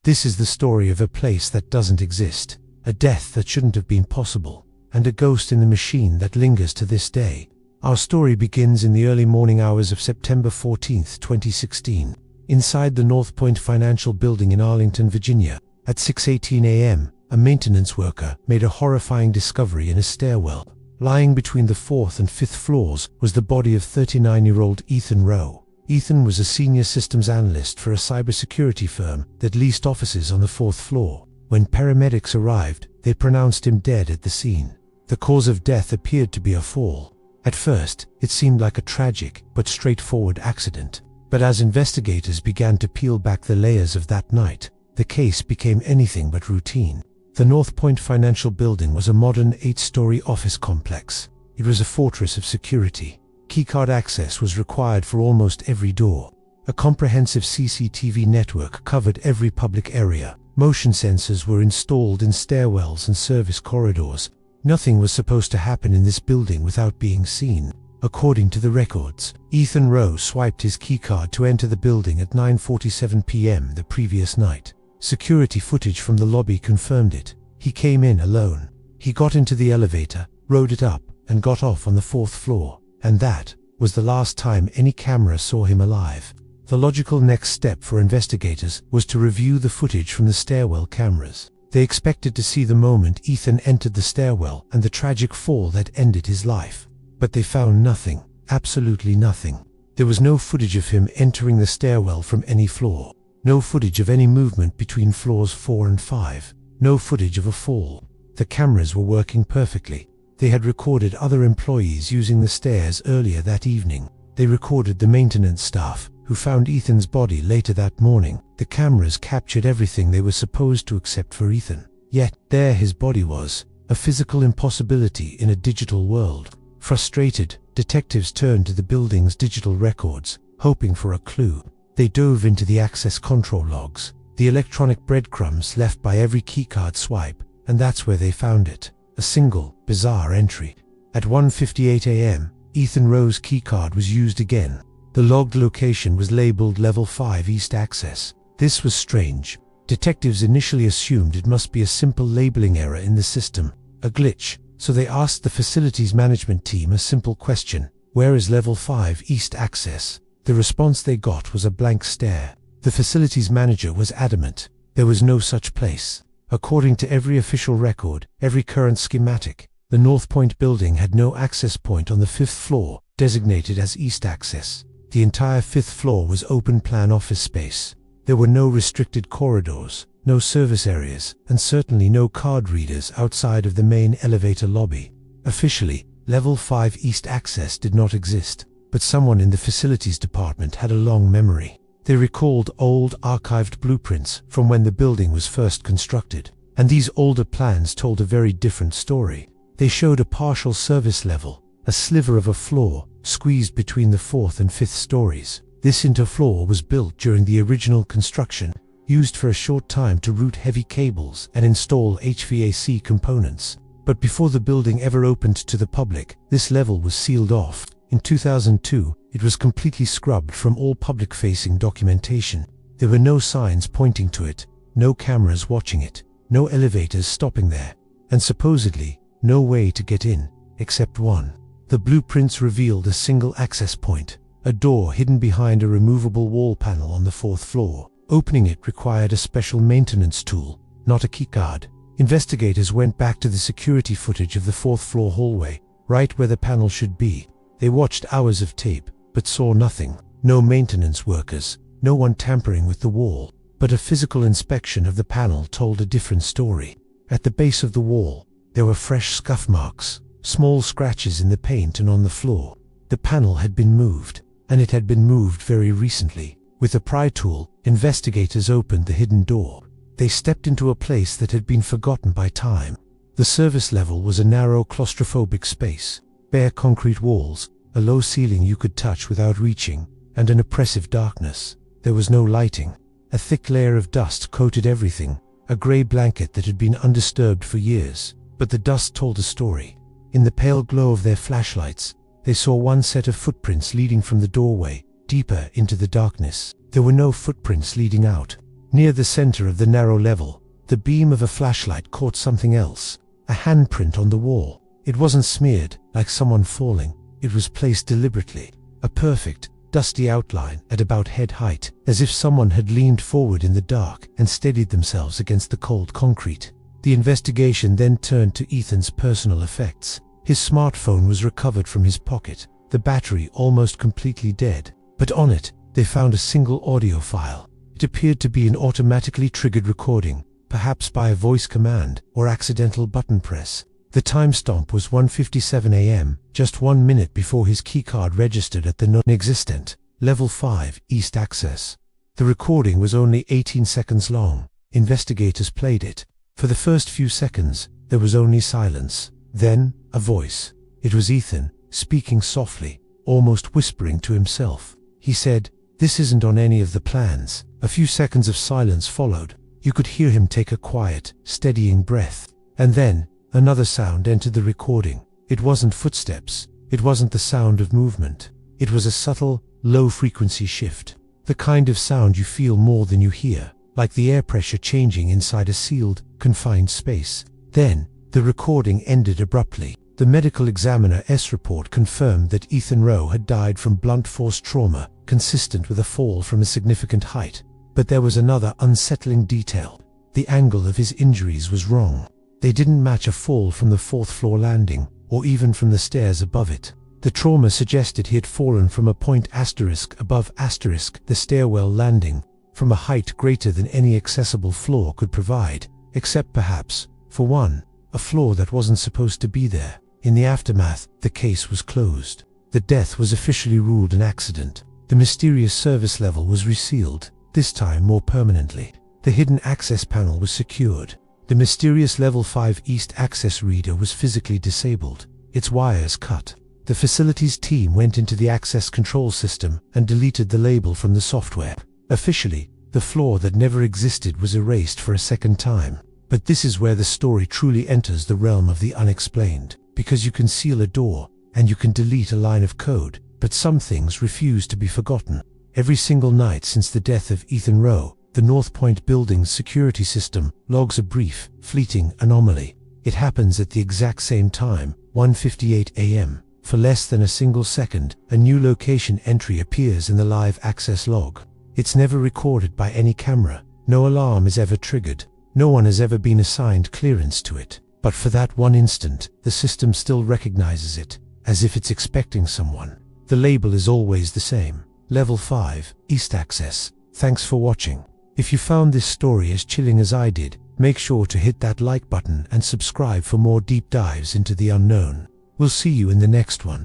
This is the story of a place that doesn't exist, a death that shouldn't have been possible, and a ghost in the machine that lingers to this day. Our story begins in the early morning hours of September 14, 2016, inside the North Point Financial Building in Arlington, Virginia. At 6:18 a.m., a maintenance worker made a horrifying discovery in a stairwell. Lying between the 4th and 5th floors was the body of 39-year-old Ethan Rowe. Ethan was a senior systems analyst for a cybersecurity firm that leased offices on the 4th floor. When paramedics arrived, they pronounced him dead at the scene. The cause of death appeared to be a fall. At first, it seemed like a tragic but straightforward accident. But as investigators began to peel back the layers of that night, the case became anything but routine. The North Point Financial Building was a modern 8-story office complex. It was a fortress of security. Keycard access was required for almost every door. A comprehensive CCTV network covered every public area. Motion sensors were installed in stairwells and service corridors. Nothing was supposed to happen in this building without being seen. According to the records, Ethan Rowe swiped his keycard to enter the building at 9:47 p.m. the previous night. Security footage from the lobby confirmed it. He came in alone. He got into the elevator, rode it up, and got off on the 4th floor. And that was the last time any camera saw him alive. The logical next step for investigators was to review the footage from the stairwell cameras. They expected to see the moment Ethan entered the stairwell and the tragic fall that ended his life. But they found nothing, absolutely nothing. There was no footage of him entering the stairwell from any floor. No footage of any movement between floors 4 and 5. No footage of a fall. The cameras were working perfectly. They had recorded other employees using the stairs earlier that evening. They recorded the maintenance staff, who found Ethan's body later that morning. The cameras captured everything they were supposed to except for Ethan. Yet, there his body was, a physical impossibility in a digital world. Frustrated, detectives turned to the building's digital records, hoping for a clue. They dove into the access control logs, the electronic breadcrumbs left by every keycard swipe, and that's where they found it. A single, bizarre entry. At 1:58 a.m., Ethan Rowe's keycard was used again. The logged location was labeled Level 5 East Access. This was strange. Detectives initially assumed it must be a simple labeling error in the system, a glitch, so they asked the facilities management team a simple question: where is Level 5 East Access? The response they got was a blank stare. The facilities manager was adamant. There was no such place. According to every official record, every current schematic, the North Point building had no access point on the 5th floor, designated as East Access. The entire 5th floor was open-plan office space. There were no restricted corridors, no service areas, and certainly no card readers outside of the main elevator lobby. Officially, Level 5 East Access did not exist, but someone in the facilities department had a long memory. They recalled old archived blueprints from when the building was first constructed, and these older plans told a very different story. They showed a partial service level, a sliver of a floor, squeezed between the 4th and 5th stories. This interfloor was built during the original construction, used for a short time to route heavy cables and install HVAC components. But before the building ever opened to the public, this level was sealed off. In 2002, it was completely scrubbed from all public-facing documentation. There were no signs pointing to it, no cameras watching it, no elevators stopping there, and supposedly, no way to get in, except one. The blueprints revealed a single access point, a door hidden behind a removable wall panel on the 4th floor. Opening it required a special maintenance tool, not a keycard. Investigators went back to the security footage of the 4th floor hallway, right where the panel should be. They watched hours of tape, but saw nothing. No maintenance workers, no one tampering with the wall. But a physical inspection of the panel told a different story. At the base of the wall, there were fresh scuff marks, small scratches in the paint and on the floor. The panel had been moved, and it had been moved very recently. With a pry tool, investigators opened the hidden door. They stepped into a place that had been forgotten by time. The service level was a narrow, claustrophobic space. Bare concrete walls, a low ceiling you could touch without reaching, and an oppressive darkness. There was no lighting. A thick layer of dust coated everything, a grey blanket that had been undisturbed for years. But the dust told a story. In the pale glow of their flashlights, they saw one set of footprints leading from the doorway, deeper into the darkness. There were no footprints leading out. Near the center of the narrow level, the beam of a flashlight caught something else, a handprint on the wall. It wasn't smeared, like someone falling. It was placed deliberately, a perfect, dusty outline at about head height, as if someone had leaned forward in the dark and steadied themselves against the cold concrete. The investigation then turned to Ethan's personal effects. His smartphone was recovered from his pocket, the battery almost completely dead, but on it, they found a single audio file. It appeared to be an automatically triggered recording, perhaps by a voice command or accidental button press. The timestamp was 1:57 a.m., just 1 minute before his keycard registered at the non-existent Level 5 East Access. The recording was only 18 seconds long. Investigators played it. For the first few seconds, there was only silence. Then, a voice. It was Ethan, speaking softly, almost whispering to himself. He said, "This isn't on any of the plans." A few seconds of silence followed. You could hear him take a quiet, steadying breath. And then, another sound entered the recording. It wasn't footsteps. It wasn't the sound of movement. It was a subtle, low-frequency shift. The kind of sound you feel more than you hear, like the air pressure changing inside a sealed, confined space. Then, the recording ended abruptly. The medical examiner's report confirmed that Ethan Rowe had died from blunt force trauma, consistent with a fall from a significant height. But there was another unsettling detail. The angle of his injuries was wrong. They didn't match a fall from the fourth-floor landing, or even from the stairs above it. The trauma suggested he had fallen from a point above the stairwell landing, from a height greater than any accessible floor could provide, except perhaps, for one, a floor that wasn't supposed to be there. In the aftermath, the case was closed. The death was officially ruled an accident. The mysterious service level was resealed, this time more permanently. The hidden access panel was secured. The mysterious Level 5 East access reader was physically disabled, its wires cut. The facilities team went into the access control system and deleted the label from the software. Officially, the floor that never existed was erased for a second time. But this is where the story truly enters the realm of the unexplained, because you can seal a door, and you can delete a line of code, but some things refuse to be forgotten. Every single night since the death of Ethan Rowe, the North Point building's security system logs a brief, fleeting anomaly. It happens at the exact same time, 1:58 a.m. For less than a single second, a new location entry appears in the live access log. It's never recorded by any camera. No alarm is ever triggered. No one has ever been assigned clearance to it. But for that one instant, the system still recognizes it, as if it's expecting someone. The label is always the same. Level 5, East Access. Thanks for watching. If you found this story as chilling as I did, make sure to hit that like button and subscribe for more deep dives into the unknown. We'll see you in the next one.